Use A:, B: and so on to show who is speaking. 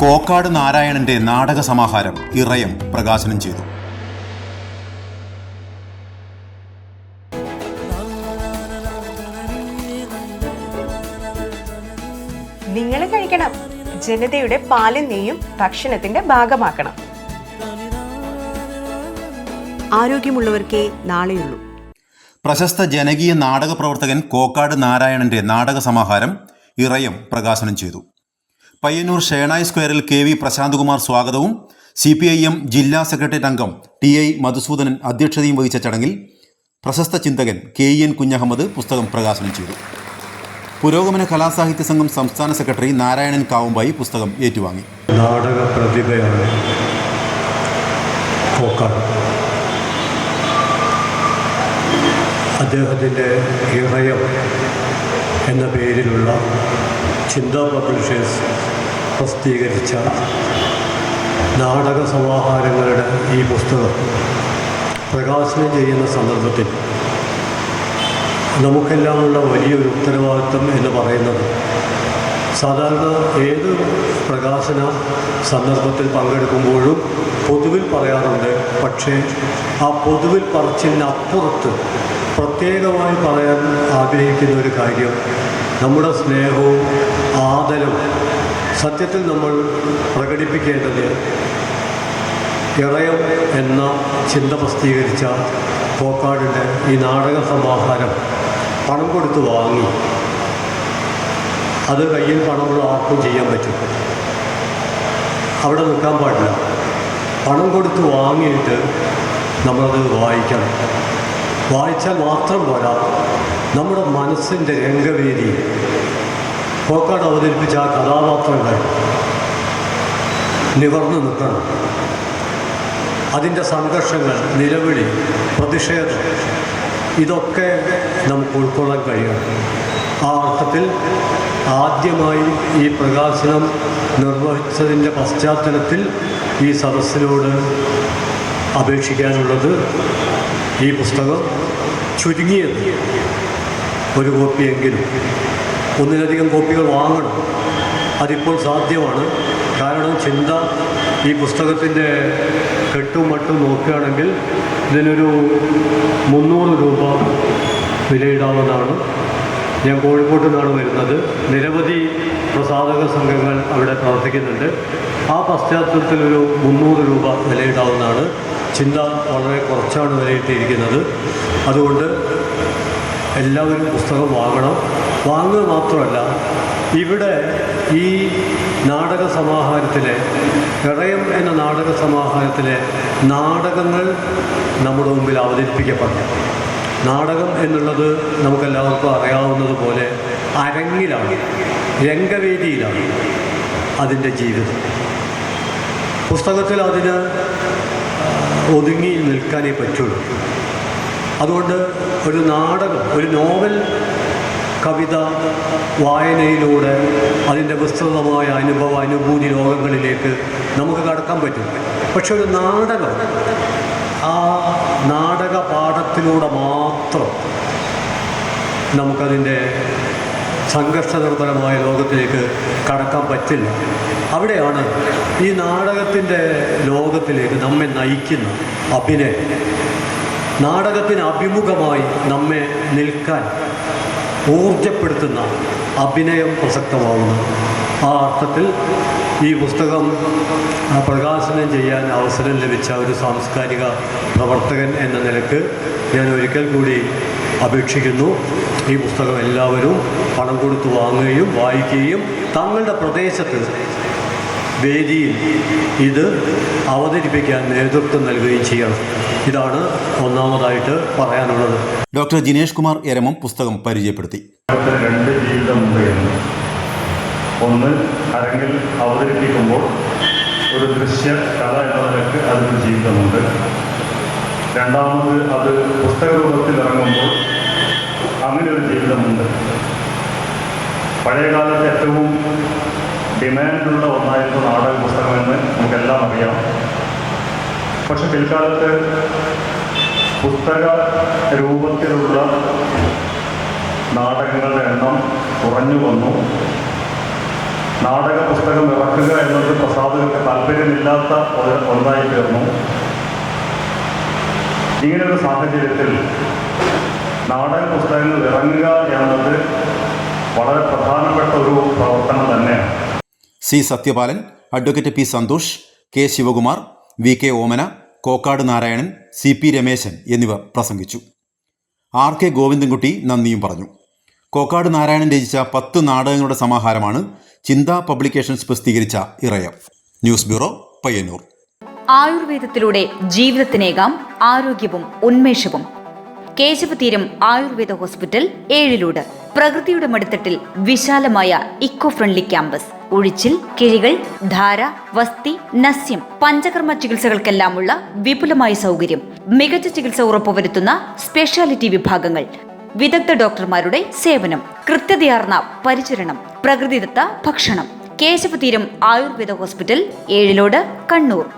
A: കോക്കാട് നാരായണന്റെ നാടക സമാഹാരം ഇറയം പ്രകാശനം ചെയ്തു.
B: നിങ്ങൾ കഴിക്കണം, ജനതയുടെ പാലും നെയ്യും ഭക്ഷണത്തിന്റെ ഭാഗമാക്കണം. ആരോഗ്യമുള്ളവർക്കേ നാളെയുള്ളൂ.
A: പ്രശസ്ത ജനകീയ നാടക പ്രവർത്തകൻ കോക്കാട് നാരായണന്റെ നാടക സമാഹാരം ഇറയം പ്രകാശനം ചെയ്തു. പയ്യന്നൂർ ഷേണായി സ്ക്വയറിൽ KV പ്രശാന്ത്കുമാർ സ്വാഗതവും CPIM ജില്ലാ സെക്രട്ടേറിയറ്റ് അംഗം TI മധുസൂദനൻ അധ്യക്ഷതയും വഹിച്ച ചടങ്ങിൽ പ്രശസ്ത ചിന്തകൻ KN കുഞ്ഞഹമ്മദ് പുസ്തകം പ്രകാശനം ചെയ്തു. പുരോഗമന കലാസാഹിത്യ സംഘം സംസ്ഥാന സെക്രട്ടറി നാരായണൻ കാവുമ്പായി പുസ്തകം ഏറ്റുവാങ്ങി.
C: നാടക പ്രതിഭയാണ് കോക്കാട്. അദ്ദേഹത്തിൻ്റെ ഇറയം എന്ന പേരിലുള്ള ചിന്താ പബ്ലിഷേഴ്സ് പ്രസിദ്ധീകരിച്ച നാടക സമാഹാരങ്ങളുടെ ഈ പുസ്തകം പ്രകാശനം ചെയ്യുന്ന സന്ദർഭത്തിൽ നമുക്കെല്ലാമുള്ള വലിയൊരു ഉത്തരവാദിത്വം എന്ന് പറയുന്നത്, സാധാരണ ഏത് പ്രകാശന സന്ദർഭത്തിൽ പങ്കെടുക്കുമ്പോഴും പൊതുവിൽ പറയാറുണ്ട്. പക്ഷേ ആ പൊതുവിൽ പറച്ചിലിനപ്പുറത്ത് പ്രത്യേകമായി പറയാൻ ആഗ്രഹിക്കുന്ന ഒരു കാര്യം, നമ്മുടെ സ്നേഹവും ആദരവും സത്യത്തിൽ നമ്മൾ പ്രകടിപ്പിക്കേണ്ടത് ഇറയം എന്ന ചിന്ത പ്രസിദ്ധീകരിച്ച കോക്കാടിൻ്റെ ഈ നാടക സമാഹാരം പണം കൊടുത്ത് വാങ്ങി, അത് കയ്യിൽ പണമുള്ള ആർക്കും ചെയ്യാൻ പറ്റും. അവിടെ നിൽക്കാൻ പാടില്ല. പണം കൊടുത്ത് വാങ്ങിയിട്ട് നമ്മളത് വായിക്കണം. വായിച്ചാൽ മാത്രം പോരാ, നമ്മുടെ മനസ്സിൻ്റെ രംഗവേദി കോക്കാട് അവതരിപ്പിച്ച ആ കഥാപാത്രങ്ങൾ നിവർന്നു നിൽക്കണം. അതിൻ്റെ സംഘർഷങ്ങൾ, നിലവിളി, പ്രതിഷേധം, ഇതൊക്കെ നമുക്ക് ഉൾക്കൊള്ളാൻ കഴിയണം. ആ അർത്ഥത്തിൽ ആദ്യമായി ഈ പ്രകാശനം നിർവഹിച്ചതിൻ്റെ പശ്ചാത്തലത്തിൽ ഈ സദസ്സിനോട് അപേക്ഷിക്കാനുള്ളത്, ഈ പുസ്തകം ചുരുങ്ങിയത് ഒരു കോപ്പിയെങ്കിലും, ഒന്നിലധികം കോപ്പികൾ വാങ്ങണം. അതിപ്പോൾ സാധ്യമാണ്. കാരണം ചിന്ത ഈ പുസ്തകത്തിൻ്റെ കെട്ടും മട്ടും നോക്കുകയാണെങ്കിൽ ഇതിനൊരു 300 രൂപ വിലയിടാവുന്നതാണ്. ഞാൻ കോഴിക്കോട്ട് നിന്നാണ് വരുന്നത്. നിരവധി പ്രസാധക സംഘങ്ങൾ അവിടെ പ്രവർത്തിക്കുന്നുണ്ട്. ആ പശ്ചാത്തലത്തിൽ ഒരു 300 രൂപ വിലയിടാവുന്നതാണ്. ചിന്ത വളരെ കുറച്ചാണ് വിലയിട്ടിരിക്കുന്നത്. അതുകൊണ്ട് എല്ലാവരും പുസ്തകം വാങ്ങണം. വാങ്ങുക മാത്രമല്ല, ഇവിടെ ഈ നാടക സമാഹാരത്തിലെ ഇറയം എന്ന നാടക സമാഹാരത്തിലെ നാടകങ്ങൾ നമ്മുടെ മുമ്പിൽ അവതരിപ്പിക്കപ്പെട്ടു. നാടകം എന്നുള്ളത് നമുക്കെല്ലാവർക്കും അറിയാവുന്നതുപോലെ അരങ്ങിലാണ്, രംഗവേദിയിലാണ് അതിൻ്റെ ജീവിതം. പുസ്തകത്തിൽ അതിന് ഒതുങ്ങി നിൽക്കാനേ പറ്റുള്ളൂ. അതുകൊണ്ട് ഒരു നാടകം, ഒരു നോവൽ കവിത വായനയിലൂടെ അതിൻ്റെ വിസ്തൃതമായ അനുഭൂതി ലോകങ്ങളിലേക്ക് നമുക്ക് കടക്കാൻ പറ്റും. പക്ഷെ ഒരു നാടകം, ആ നാടക പാഠത്തിലൂടെ മാത്രം നമുക്കതിൻ്റെ സംഘർഷനിർഭരമായ ലോകത്തിലേക്ക് കടക്കാൻ പറ്റില്ല. അവിടെയാണ് ഈ നാടകത്തിൻ്റെ ലോകത്തിലേക്ക് നമ്മെ നയിക്കുന്ന അഭിനയം, നാടകത്തിന് അഭിമുഖമായി നമ്മെ നിൽക്കാൻ ഊർജപ്പെടുത്തുന്ന അഭിനയം പ്രസക്തമാവുന്നു. ആ അർത്ഥത്തിൽ ഈ പുസ്തകം പ്രകാശനം ചെയ്യാൻ അവസരം ലഭിച്ച ഒരു സാംസ്കാരിക പ്രവർത്തകൻ എന്ന നിലക്ക് ഞാൻ ഒരിക്കൽ കൂടി അപേക്ഷിക്കുന്നു. ഈ പുസ്തകം എല്ലാവരും പണം കൊടുത്ത് വാങ്ങുകയും വായിക്കുകയും തങ്ങളുടെ പ്രദേശത്ത് വേദിയിൽ ഇത് അവതരിപ്പിക്കാൻ നേതൃത്വം നൽകുകയും ചെയ്യണം. ഇതാണ് ഒന്നാമതായിട്ട് പറയാനുള്ളത്.
A: ഡോക്ടർ ജിനേഷ് കുമാർ എരമം പുസ്തകം പരിചയപ്പെടുത്തി.
D: 2 ജീവിതമുണ്ട് എന്ന്. ഒന്ന്, അരങ്ങിൽ അവതരിപ്പിക്കുമ്പോൾ ഒരു ദൃശ്യ കഥ എന്ന നിലക്ക് അതിനൊരു ജീവിതമുണ്ട്. രണ്ടാമത്, അത് പുസ്തക രൂപത്തിൽ ഇറങ്ങുമ്പോൾ അങ്ങനെ ഒരു ജീവിതമുണ്ട്. പഴയകാലത്ത് ഏറ്റവും ഡിമാൻഡുള്ള ഒന്നായിരുന്നു നാടക പുസ്തകമെന്ന് നമുക്കെല്ലാം അറിയാം. പക്ഷെ പിൽക്കാലത്ത് പുസ്തക രൂപത്തിലുള്ള നാടകങ്ങളുടെ എണ്ണം കുറഞ്ഞു വന്നു. നാടക പുസ്തകം ഇറക്കുക എന്നത് പ്രസാധകർക്ക് താല്പര്യമില്ലാത്ത ഒന്നായി തീർന്നു. ഇങ്ങനൊരു സാഹചര്യത്തിൽ നാടക പുസ്തകങ്ങൾ ഇറങ്ങുക എന്നത് വളരെ പ്രധാനപ്പെട്ട ഒരു പ്രവർത്തനം തന്നെയാണ്.
A: C Sathyapalan, advocate P Santhosh, K Sivakumar, V K Omana, Kokkad Narayanan, C P Rameshan എന്നിവർ പ്രസംഗിച്ചു. ആർ കെ ഗോവിന്ദൻകുട്ടി നന്ദിയും പറഞ്ഞു. കോക്കാട് നാരായണൻ രചിച്ച 10 നാടകങ്ങളുടെ സമാഹാരമാണ് ചിന്ത പബ്ലിക്കേഷൻസ് പ്രസിദ്ധീകരിച്ച ഇറയം. News bureau, Payyanur.
E: ആയുർവേദത്തിലൂടെ ജീവിതത്തിനേകാം ആരോഗ്യവും ഉന്മേഷവും. കേശവതീരം ആയുർവേദ ഹോസ്പിറ്റൽ, ഏഴിലൂട്. പ്രകൃതിയുടെ മടിത്തട്ടിൽ വിശാലമായ ഇക്കോ ഫ്രണ്ട്ലി ക്യാമ്പസ്. ഒഴിച്ചിൽ, കിഴികൾ, ധാര, വസ്തി, നസ്യം, പഞ്ചകർമ്മ ചികിത്സകൾക്കെല്ലാമുള്ള വിപുലമായ സൗകര്യം. മികച്ച ചികിത്സ ഉറപ്പുവരുത്തുന്ന സ്പെഷ്യാലിറ്റി വിഭാഗങ്ങൾ. വിദഗ്ധ ഡോക്ടർമാരുടെ സേവനം. കൃത്യതയാർന്ന പരിചരണം. പ്രകൃതിദത്ത ഭക്ഷണം. കേശവതീരം ആയുർവേദ ഹോസ്പിറ്റൽ, ഏഴിലോട്, കണ്ണൂർ.